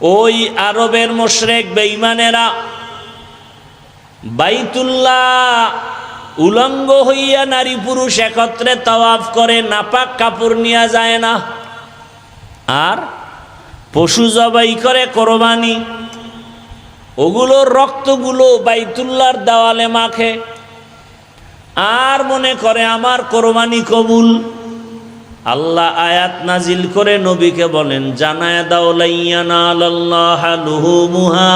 ওই আরবের মুশরিক বেঈমানেরা বাইতুল্লাহ উলঙ্গ হইয়া নারী পুরুষ একত্রে তাওয়াফ করে, নাপাক কাপড় নিয়ে যায় না, আর পশু জবাই করে কোরবানি, ওগুলোর রক্তগুলো বাইতুল্লাহর দেওয়ালে মাখে, আর মনে করে আমার কোরবানি কবুল। আল্লাহ আয়াত নাজিল করে নবীকে বলেন, জানায়া দাও লা ইয়ানালাল্লাহা লুহুমুহা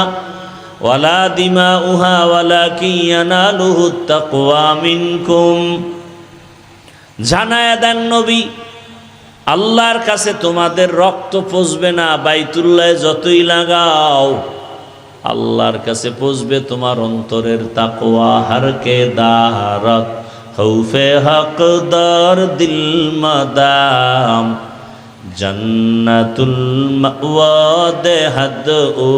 ওয়ালা দিমাউহা ওয়ালাকিন ইয়ানালুহুত তাকওয়া মিনকুম। জানায়া দেন নবী, আল্লাহর কাছে তোমাদের রক্ত পচবে না, বাইতুল্লাহে যতই লাগাও, আল্লাহর কাছে পচবে তোমার অন্তরের তাকওয়া। হারকে দারত খৌফে হকদার দিল মাদাম, জান্নাতুল মাওয়া দেহাদ ও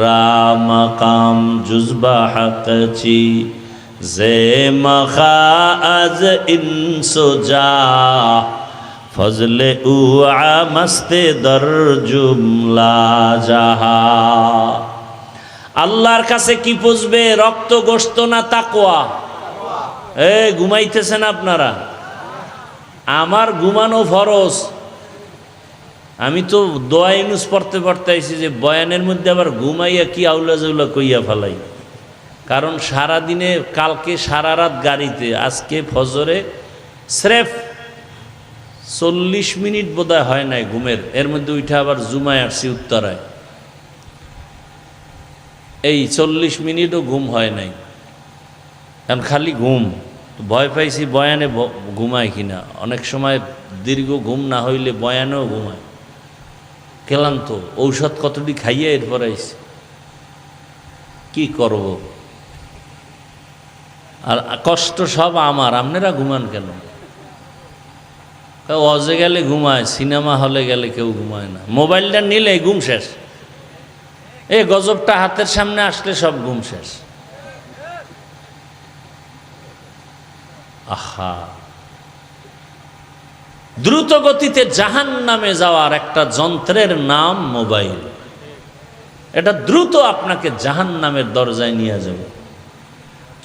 রামাকাম জুজবা হকচি জে মখা আজ ইনসোজা ফজলে উ আমস্তে দর জুমলা জাহা। আল্লাহর কাছে কি পুষবে, রক্ত গোশত না তাকওয়া? ঘুমাইতেছেন আপনারা? আমার ঘুমানো ফরজ। আমি তো দোয়া ইউনুস পড়তে পড়তে আইছি যে বয়ানের মধ্যে আবার ঘুমাইয়া কি আউলা জাউলা কইয়া ফেলাই। কারণ সারাদিনে, কালকে সারা রাত গাড়িতে, আজকে ফজরে স্রেফ 40 মিনিট বোধহয় হয় নাই ঘুমের, এর মধ্যে উঠে আবার জুমায় আসছি উত্তরায়, এই 40 মিনিটও ঘুম হয় নাই, কারণ খালি ঘুম। ভয় পাইছি বয়ানে ঘুমায় কিনা, অনেক সময় দীর্ঘ ঘুম না হইলে বয়ানেও ঘুমায়। ক্লান্ত, ঔষধ কতটি খাইয়ে এরপর আইছি, কি করব। আর কষ্ট সব আমার, আপনারা ঘুমান কেন? অজে গেলে ঘুমায়, সিনেমা হলে গেলে কেউ ঘুমায় না, মোবাইলটা নিলে ঘুম শেষ। এই গজবটা হাতের সামনে আসলে সব ঘুম শেষ। আহা, দ্রুত গতিতে জাহান্নামে যাওয়ার একটা যন্ত্রের নাম মোবাইল। এটা দ্রুত আপনাকে জাহান্নামের দরজায় নিয়ে যাবে।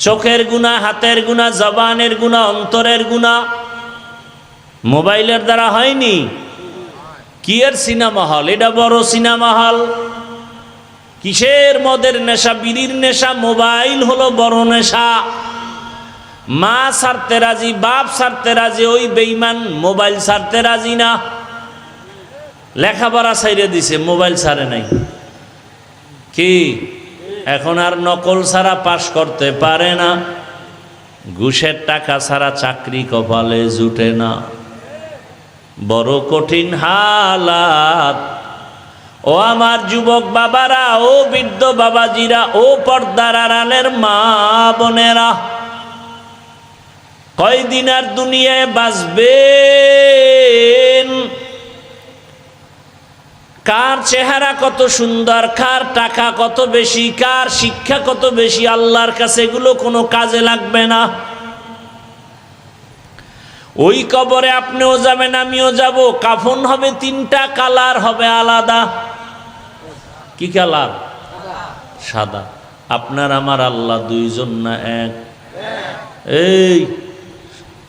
চোখের গুনাহ, হাতের গুনাহ, জবানের গুনাহ, অন্তরের গুনাহ মোবাইলের দ্বারা হয়নি। কি এর সিনেমা হল? এটা বড় সিনেমা হল। কিসের? মদের নেশা, বিড়ির নেশা, মোবাইল হলো বড় নেশা। মা ছাড়তে রাজি, বাপ ছাড়তে রাজি, ওই বেঈমান মোবাইল ছাড়তে রাজি না। লেখাপড়া ছাইড়ে দিছে, মোবাইল ছাড়ে নাই। কি এখন আর নকল ছাড়া পাশ করতে পারে না, ঘুষের টাকা ছাড়া চাকরি কপালে জুটে না। বড় কঠিন হালাত। ও আমার যুবক বাবারা, ও বৃদ্ধ বাবাজিরা, ও পর্দার আড়ালের মা বোনেরা, কয়দিন আর দুনিয়ায় বাঁচবেন? কার চেহারা কত সুন্দর, কার টাকা কত বেশি, কার শিক্ষা কত বেশি, আল্লাহর কাছে এগুলো কোনো কাজে লাগবে না। ওই কবরে আপনিও যাবেন, আমিও যাব। কাফন হবে 3টা, কালার হবে আলাদা। কি কালার? সাদা। আপনার আমার আল্লাহ দুইজন না এক? এই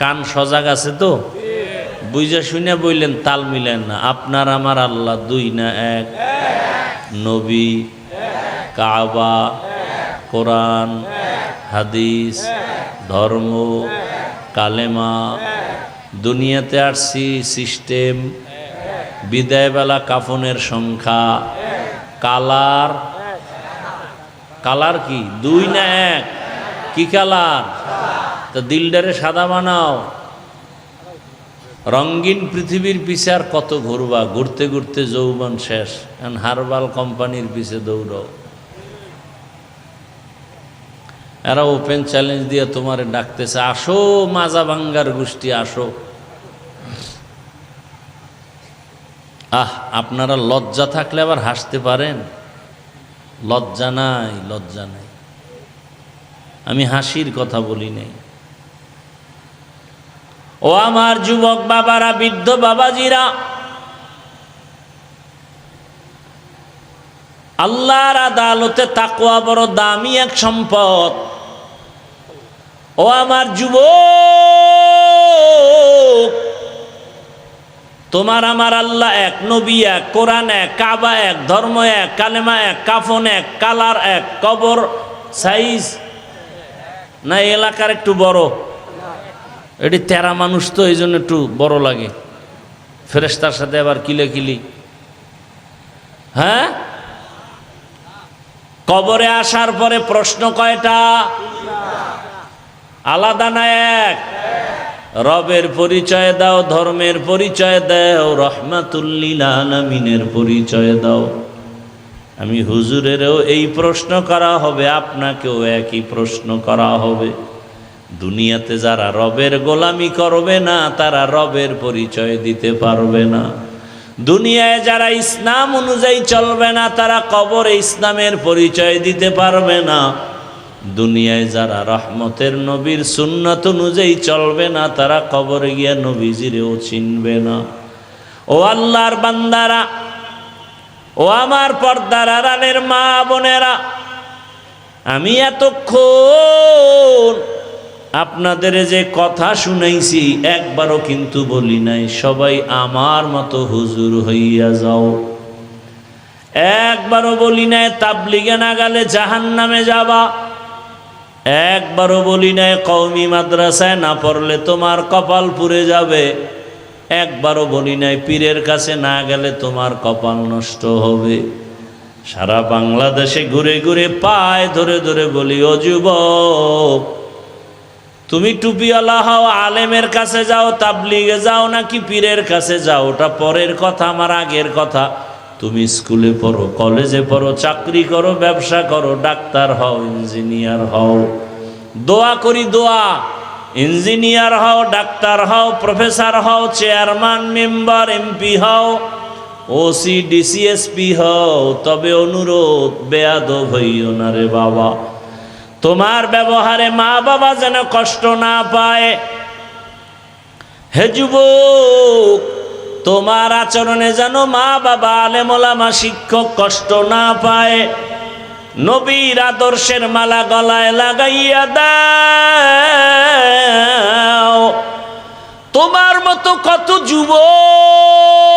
কান সজাগ আছে তো? বুঝা শুনে বললেন, তাল মিলেন না। আপনার আমার আল্লাহ 2 না এক? নবী, কাবা, কোরআন, হাদিস, ধর্ম, কালেমা, দুনিয়াতে আসছি সিস্টেম, বিদায়বেলা কাফনের সংখ্যা, কালার। কালার কি 2 না এক? কি কালার? তো দিলটারে সাদা বানাও। রঙিন পৃথিবীর পিছে আর কত ঘুরবা, ঘুরতে ঘুরতে যৌবন শেষ। এখন হারবাল কোম্পানির পিছে দৌড়াও। এরা ওপেন চ্যালেঞ্জ দিয়ে তোমারে ডাকতেছে, আসো মাজা ভাঙ্গার গোষ্ঠী, আসো। আপনারা লজ্জা থাকলে আবার হাসতে পারেন। লজ্জা নাই, লজ্জা নাই। আমি হাসির কথা বলি নাই। ও আমার যুবক বাবারা, বৃদ্ধ বাবাজিরা, আল্লাহর আদালতে তাকওয়া বড় দামি এক সম্পদ। ও আমার যুবক, তোমার আমার আল্লাহ এক, নবী এক, কোরআন এক, কাবা এক, ধর্ম এক, কালেমা এক, কাফন এক, কালার এক, কবর সাইজ না এলাকার একটু বড়, এটি 13 মানুষ তো এই জন্য একটু বড় লাগে, ফেরেশতার সাথে আবার কিলে। হ্যাঁ, কবরে আসার পরে প্রশ্ন কয়টা? আলাদা না এক? রবের পরিচয় দাও, ধর্মের পরিচয় দাও, রহমাতুল লিল আলামিনের পরিচয় দাও। আমি হুজুরেরও এই প্রশ্ন করা হবে, আপনাকেও একই প্রশ্ন করা হবে। দুনিয়াতে যারা রবের গোলামি করবে না তারা রবের পরিচয় দিতে পারবে না। দুনিয়ায় যারা ইসলাম অনুযায়ী চলবে না তারা কবরে ইসলামের পরিচয় দিতে পারবে না। দুনিয়ায় যারা রহমতের নবীর সুন্নাত অনুযায়ী চলবে না তারা কবরে গিয়া নবীজিরেও চিনবে না। ও আল্লাহর বান্দারা, ও আমার পর্দার আড়ালের মা বোনেরা, আমি এতক্ষণ আপনাদের যে কথা শুনাইছি একবারও কিন্তু বলি নাই সবাই আমার মতো হুজুর হইয়া যাও। একবারও বলি নাই তাবলিগে না গেলে জাহান্নামে যাবা। একবারও বলি নাই কওমি মাদ্রাসায় না পড়লে তোমার কপাল পুড়ে যাবে। একবারও বলি নাই পীরের কাছে না গেলে তোমার কপাল নষ্ট হবে। সারা বাংলাদেশে ঘুরে ঘুরে পায়ে ধরে ধরে বলি, ও যুবক, তুমি টুপিওয়ালা হও, আলেমের কাছে যাও, তাবলিগে যাও নাকি পীরের কাছে যাও ওটা পরের কথা, আমার আগের কথা। তুমি স্কুলে পড়ো, কলেজে পড়ো, চাকরি করো, ব্যবসা করো, ডাক্তার হও, ইঞ্জিনিয়ার হও, দোয়া করি দোয়া, ইঞ্জিনিয়ার হও, ডাক্তার হও, প্রফেসর হও, চেয়ারম্যান, মেম্বার, এমপি হও, ওসি, ডিসিএসপি হও, তবে অনুরোধ বেয়াদব হইও না রে বাবা। তোমার ব্যবহারে মা বাবা যেন কষ্ট না পায়। হে যুবক, তোমার আচরণে যেন মা বাবা, আলেম ওলামা, শিক্ষক কষ্ট না পায়। নবীর আদর্শের মালা গলায় লাগাইয়া দাও। তোমার মতো কত যুবক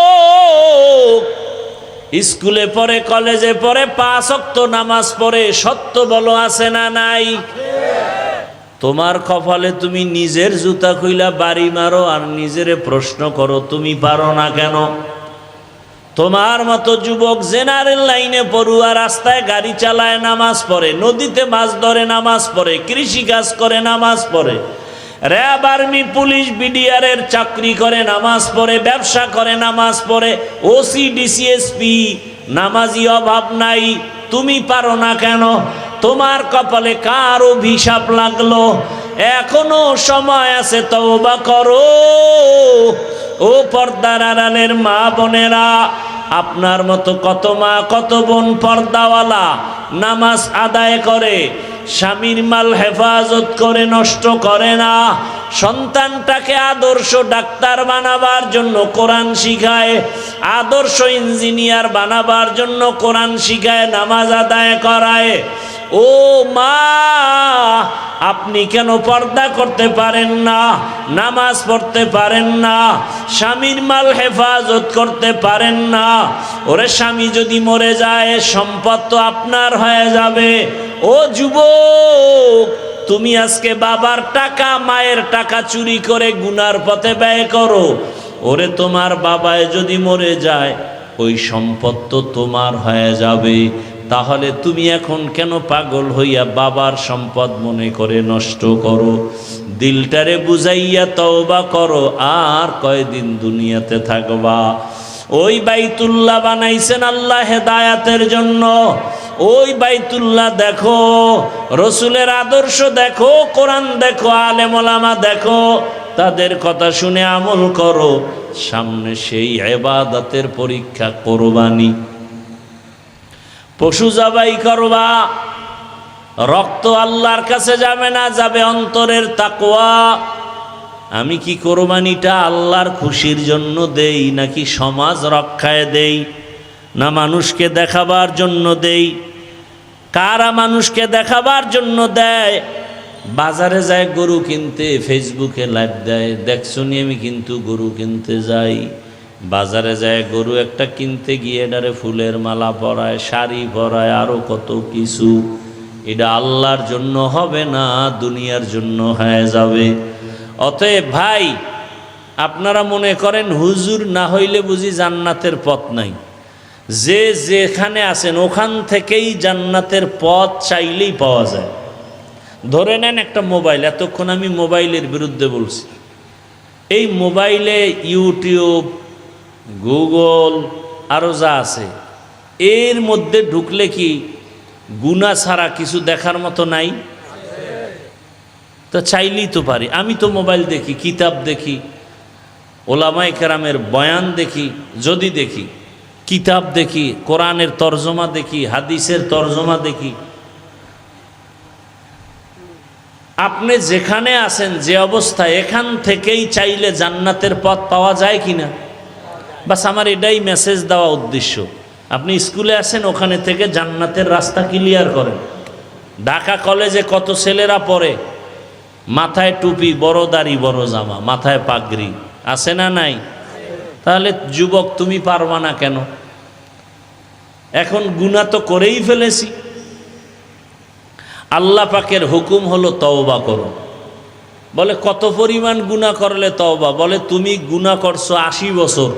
স্কুলে পড়ে, কলেজে পড়ে, 5 ওয়াক্ত নামাজ পড়ে, সত্য বলো আছে না নাই? তোমার কপালে তুমি নিজের জুতা খুইলা বাড়ি মারো আর নিজেরে প্রশ্ন করো তুমি পারো না কেন? তোমার মতো যুবক জেনারেল লাইনে পড়ুয়া, রাস্তায় গাড়ি চালায়, নামাজ পড়ে, নদীতে মাছ ধরে নামাজ পড়ে, কৃষিকাজ করে নামাজ পড়ে, র্যাব, আর্মি, পুলিশ, বিডিআরের চাকরি করে নামাজ পড়ে, ব্যবসা করে নামাজ পড়ে, ওসি, ডিসিএসপি, নামাজি অভাব নাই। তুমি পারো না কেন? তোমার কপালে কার অভিশাপ লাগলো? এখনো সময় আছে, তওবা করো। ও পর্দার আড়ালের মা বোনেরা, আপনার মতো কত মা কত বোন পর্দাওয়ালা, নামাজ আদায় করে, স্বামীর মাল হেফাজত করে, নষ্ট করে না, সন্তানটাকে আদর্শ ডাক্তার বানাবার জন্য কোরআন শিখায়, আদর্শ ইঞ্জিনিয়ার বানাবার জন্য কোরআন শিখায়, নামাজ আদায় করায়। ও মা, আপনি কেন পর্দা করতে পারেন না? নামাজ পড়তে পারেন না? স্বামীর মাল হেফাজত করতে পারেন না? ওরে স্বামী যদি মরে যায় সম্পদ তো আপনার হয়ে যাবে। ও যুবক, তুমি আজকে বাবার টাকা, মায়ের টাকা চুরি করে গুনার পথে ব্যয় করো। ওরে তোমার বাবায় যদি মরে যায় ওই সম্পদ তো তোমার হয়ে যাবে। তাহলে তুমি এখন কেন পাগল হইয়া বাবার সম্পদ মনে করে নষ্ট করো? দিলটারে বুঝাইয়া তওবা করো। আর কয়দিন দুনিয়াতে থাকবা? ওই বাইতুল্লাহ বানাইছেন আল্লাহ হেদায়াতের জন্য। ওই বাইতুল্লাহ দেখো, রসুলের আদর্শ দেখো, কোরআন দেখো, আলেম ওলামা দেখো, তাদের কথা শুনে আমল করো। সামনে সেই ইবাদতের পরীক্ষা, কোরবানি। পশু জবাই করবা, রক্ত আল্লাহর কাছে যাবে না, যাবে অন্তরের তাকওয়া। আমি কি কোরবানিটা আল্লাহর খুশির জন্য দেই নাকি সমাজ রক্ষায় দেই না মানুষকে দেখাবার জন্য দেই? কারা মানুষকে দেখাবার জন্য দেয়? বাজারে যায় গরু কিনতে, ফেসবুকে লাইভ দেয়, দেখছো নি আমি কিন্তু গরু কিনতে যাই। বাজারে যায় গরু একটা কিনতে গিয়ে এটারে ফুলের মালা পরায়, শাড়ি পরায়, আরো কত কিছু। এটা আল্লাহর জন্য হবে না, দুনিয়ার জন্য হয়ে যাবে। অতএব ভাই, আপনারা মনে করেন হুজুর না হইলে বুঝি জান্নাতের পথ নাই? যে যেখানে আছেন ওখান থেকেই জান্নাতের পথ চাইলেই পাওয়া যায়। ধরে নেন একটা মোবাইল, এতক্ষণ আমি মোবাইলের বিরুদ্ধে বলছি। এই মোবাইলে ইউটিউব, গুগল আরও যা আছে, এর মধ্যে ঢুকলে কি গুনাহ ছাড়া কিছু দেখার মতো নাই? তো চাইলেই তো পারি। আমি তো মোবাইল দেখি, কিতাব দেখি, ওলামায়ে কেরামের বয়ান দেখি, যদি দেখি, কিতাব দেখি, কোরআনের তরজমা দেখি, হাদিসের তরজমা দেখি। আপনি যেখানে আছেন, যে অবস্থায়, এখান থেকেই চাইলে জান্নাতের পথ পাওয়া যায় কিনা? বাস আমার এটাই মেসেজ দেওয়া উদ্দেশ্য। আপনি স্কুলে আছেন, ওখানে থেকে জান্নাতের রাস্তা ক্লিয়ার করেন। ঢাকা কলেজে কত ছেলেরা পড়ে, মাথায় টুপি, বড় দাড়ি, বড় জামা, মাথায় পাগড়ি, আছে না নাই? তাহলে যুবক তুমি পারবা না কেন? এখন গুনাহ তো করেই ফেলেছি। আল্লাহ পাকের হুকুম হলো তওবা করো। বলে কত পরিমাণ গুনাহ করলে তওবা? বলে তুমি গুনাহ করছো 80 বছর,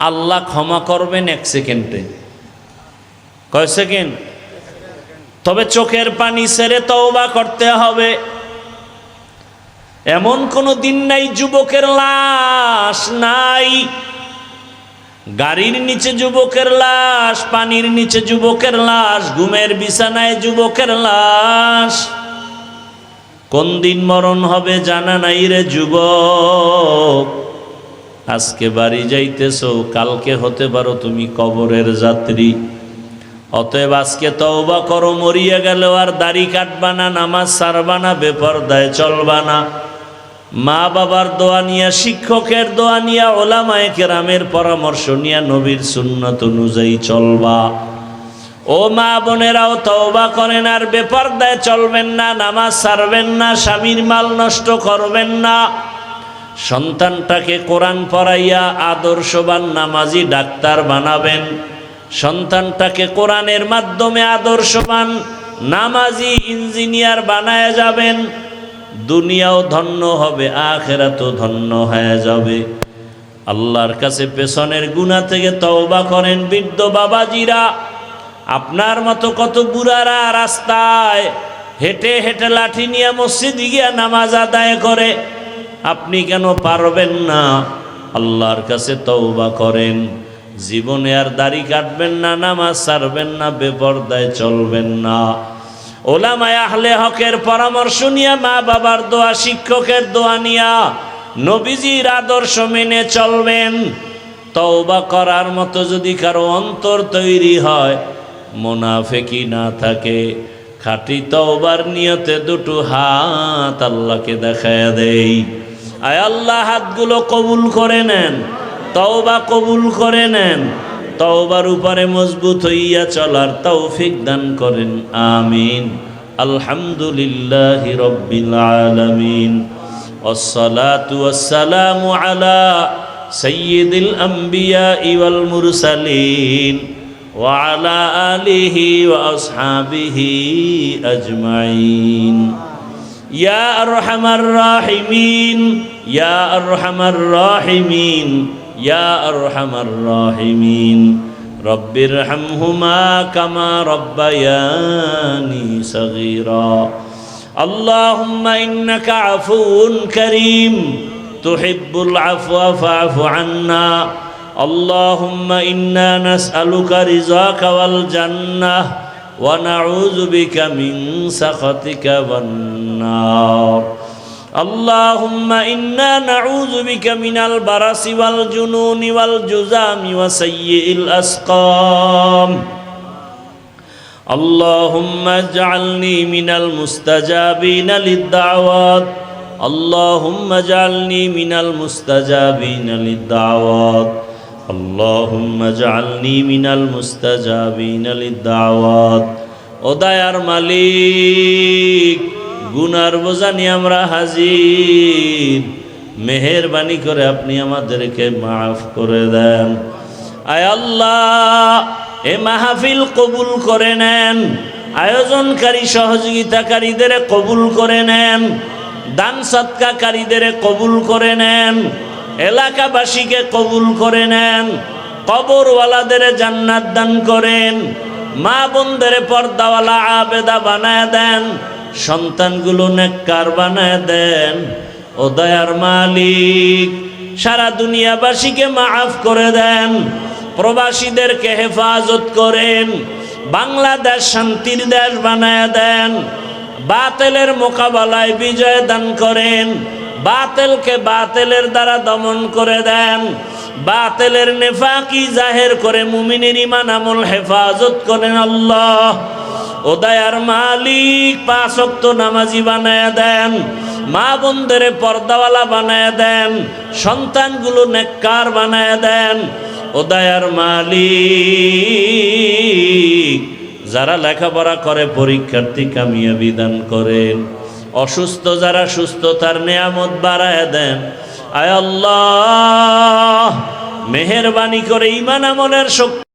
আল্লাহ ক্ষমা করবেন 1 সেকেন্ডে। কয় সেকেন্ড? তবে চোখের পানি ছেড়ে তওবা করতে হবে। এমন কোনো দিন নাই যুবকের লাশ নাই। গাড়ির নিচে যুবকের লাশ, পানির নিচে যুবকের লাশ, ঘুমের বিছানায় যুবকের লাশ। কোন দিন মরণ হবে জানা নাই রে যুবক। আজকে বাড়ি যাইতেছো, কালকে হতে পারো তুমি কবরের যাত্রী। অতএব আজকে তওবা করো। মরিয়া গেলেও আর দাড়ি কাটবা না, নামাজ ছাড়বা না, বেপরদায় চলবা না। মা বাবার দোয়া নিয়া, শিক্ষকের দোয়া নিয়া, ওলামায়ে কেরামের পরামর্শ নিয়া নবীর সুন্নাত অনুযায়ী চলবা। ও মা বোনেরাও তওবা করেন, আর বেপরদায় চলবেন না, নামাজ ছাড়বেন না, স্বামীর মাল নষ্ট করবেন না। সন্তানটাকে কোরআন পড়াইয়া আদর্শবান নামাজি ডাক্তার বানাবেন। সন্তানটাকে কোরআনের মাধ্যমে আদর্শবান নামাজি ইঞ্জিনিয়ার বানায় যাবেন। দুনিয়াও ধন্য হবে, আখিরাতও ধন্য হয়ে যাবে। আল্লাহর কাছে পেছনের গুনাহ থেকে তওবা করেন। বৃদ্ধ বাবাজিরা, আপনার মতো কত বুড়ারা রাস্তায় হেঁটে হেঁটে লাঠি নিয়ে মসজিদে গিয়া নামাজ আদায় করে, আপনি কেন পারবেন না? আল্লাহর কাছে তওবা করেন। জীবনে আর দাড়ি কাটবেন না, নামাজ ছাড়বেন না, বেপরদায় চলবেন না। ওলামায়ে আহলে হকের পরামর্শ নিয়া, মা বাবার দোয়া, শিক্ষকের দোয়া নিয়া নবীজির আদর্শ মেনে চলবেন। তওবা করার মতো যদি কারো অন্তর তৈরি হয়, মুনাফিকি না থাকে, খাঁটি তওবার নিয়তে দুটো হাত আল্লাহকে দেখায়া দেই। আয় আল্লাহ, হাতগুলো কবুল করে নেন, তওবা কবুল করে নেন। তওবার উপরে মজবুত হইয়া চলার তৌফিক দান করেন, আমিন। আলহামদুলিল্লাহি রাব্বিল আলামিন। والصلاة والسلام على سيد الأنبياء والمرسلين وعلى آله وأصحابه أجمعين يا أرحم الراحمين يا أرحم الراحمين يا أرحم الراحمين رب ارحمهما كما ربياني صغيرا اللهم إنك عفو كريم تحب العفو فاعف عنا اللهم إنا نسألك رضاك والجنة ونعوذ بك من سخطك والنار اللهم إنا نعوذ بك من البرص والجنون والجذام وسيء الأسقام اللهم اجعلني من المستجابين للدعوات اللهم اجعلني من المستجابين للدعوات আল্লাহুম্মা জাআলনি মিনাল মুস্তাজাবিনা লিদ-দাওয়াত। ও দয়ার মালিক, গুনার বোঝা নিয়ে আমরা হাজির, মেহেরবানি করে আপনি আমাদেরকে মাফ করে দেন। আয় আল্লাহ, এ মাহফিল কবুল করে নেন, আয়োজনকারী সহযোগিতাকারীদের কবুল করে নেন, দান সৎকাকারীদের কবুল করে নেন, এলাকাবাসীকে কবুল করে নেন, কবরওয়ালাদের জান্নাত দান করেন, মা বোনদের পর্দাওয়ালা আবেদা বানায় দেন, সন্তানগুলো নেককার বানায় দেন। ও দয়ার মালিক, সারা দুনিয়াবাসীকে মাফ করে দেন, প্রবাসীদেরকে হেফাজত করেন, বাংলাদেশ শান্তির দেশ বানায় দেন, বাতিলের মোকাবেলায় বিজয় দান করেন, বাতিলকে বাতিলের দ্বারা দমন করে দেন, বাতিলের নেফাকি জাহের করে মুমিনের ঈমান আমল হেফাজত করেন আল্লাহ। ও দয়ার মালিক, 5 ওয়াক্ত নামাজি বানায় দেন, মা বোনদের পর্দাওয়ালা বানায় দেন, সন্তানগুলো নেককার বানায় দেন। ও দয়ার মালিক, যারা লেখাপড়া করে পরীক্ষার্থী কামিয়াবি দান করেন, অসুস্থ যারা সুস্থতার নেয়ামত বাড়ায় দেন। আয় আল্লাহ, মেহেরবানি করে ঈমান আমলের শক্তি